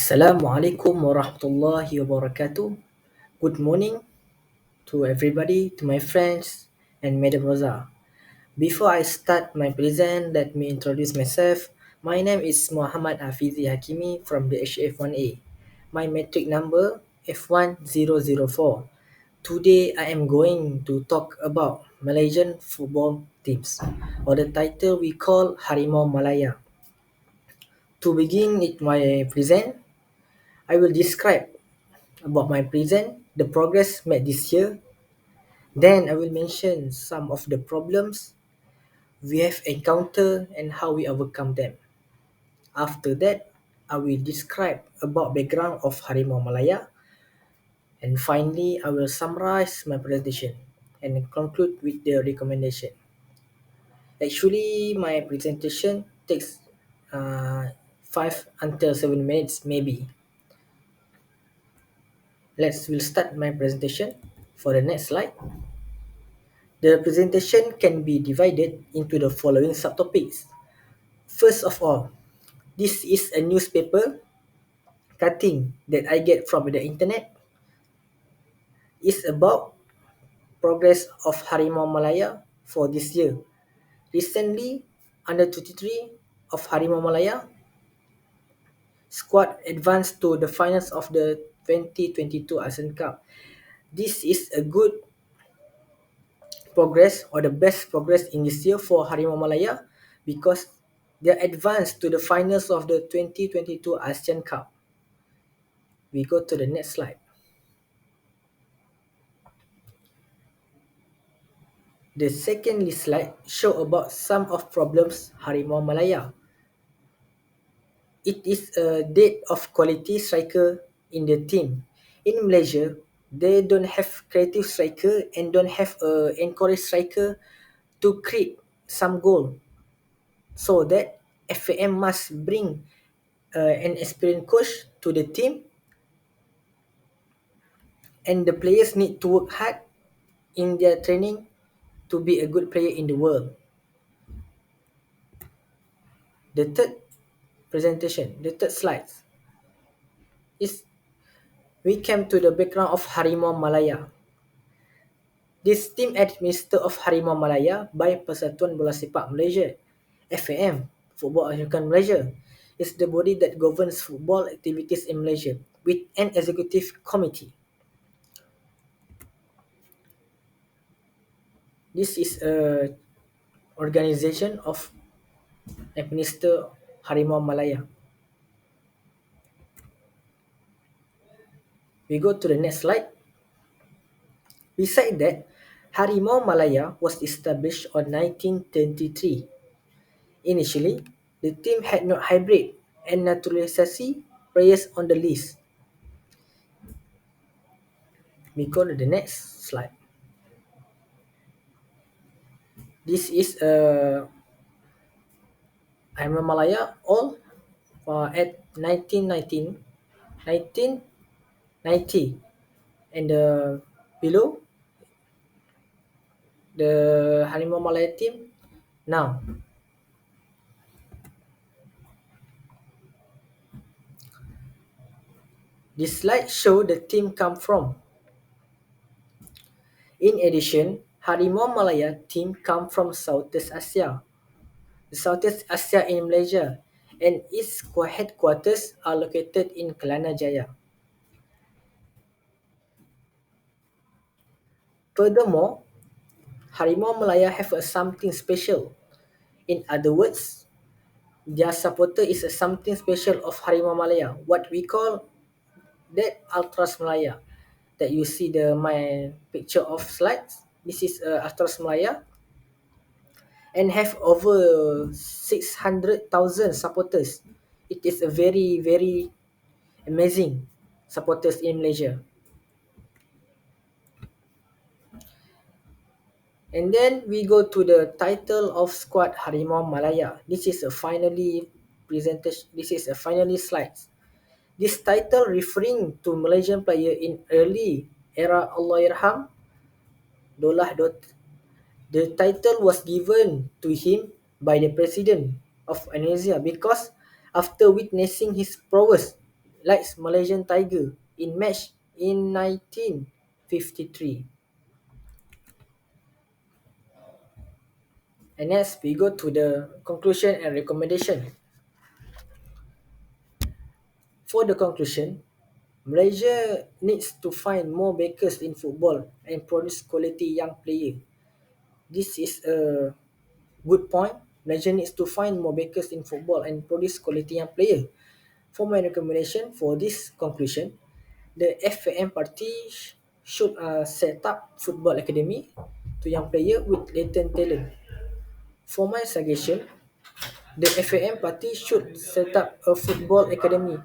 Assalamualaikum warahmatullahi wabarakatuh. Good morning to everybody, to my friends and Madam Rosa. Before I start my present, let me introduce myself. My name is Muhammad Hafizi Hakimi from the HF1A. My metric number F1004. Today I am going to talk about Malaysian football teams, or the title we call Harimau Malaya. To begin with my present, I will describe about my present, the progress made this year. Then I will mention some of the problems we have encountered and how we overcome them. After that, I will describe about background of Harimau Malaya, and finally I will summarize my presentation and conclude with the recommendation. Actually, my presentation takes 5 until 7 minutes maybe. We'll start my presentation. For the next slide. The presentation can be divided into the following subtopics. First of all, this is a newspaper cutting that I get from the internet. It's about progress of Harimau Malaya for this year. Recently, under 23 of Harimau Malaya squad advanced to the finals of the 2022 ASEAN Cup. This is a good progress, or the best progress in this year for Harimau Malaya, because they advanced to the finals of the 2022 ASEAN Cup. We go to the next slide. The second slide show about some of problems Harimau Malaya. It is a dearth of quality striker in the team. In Malaysia, they don't have creative striker and don't have a encouraged striker to create some goal. So that FAM must bring an experienced coach to the team, and the players need to work hard in their training to be a good player in the world. The third the third slide is we came to the background of Harimau Malaya. This team administered of Harimau Malaya by Persatuan Bola Sepak Malaysia, FAM, Football Association Malaysia, is the body that governs football activities in Malaysia with an executive committee. This is a organization of administer Harimau Malaya. We go to the next slide. Beside that, Harimau Malaya was established on 1923. Initially, the team had no hybrid and naturalisasi players on the list. We go to the next slide. This is Harimau Malaya all at 1990, and below the Harimau Malaya team now. This slide show the team come from. In addition, Harimau Malaya team come from Southeast Asia. The Southeast Asia in Malaysia, and its headquarters are located in Kelana Jaya. Furthermore, Harimau Malaya have something special. In other words, their supporter is something special of Harimau Malaya. What we call that Ultras Malaya. That you see my picture of slides. This is Ultras Malaya, and have over 600,000 supporters. It is a very, very amazing supporters in Malaysia. And then we go to the title of squad Harimau Malaya. This is a finally presentation. This is a finally slides. This title referring to Malaysian player in early era Allahyarham Dolah Dot. The title was given to him by the president of Indonesia because after witnessing his prowess likes Malaysian Tiger in match in 1953. And next, we go to the conclusion and recommendation. For the conclusion, Malaysia needs to find more bakers in football and produce quality young players. This is a good point. Malaysia needs to find more bakers in football and produce quality young players. For my recommendation for this conclusion, the FAM party should set up football academy to young player with latent talent. For my suggestion, the FAM party should set up a football academy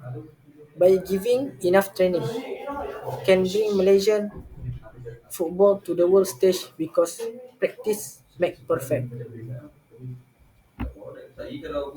by giving enough training can bring Malaysian football to the world stage because practice make perfect.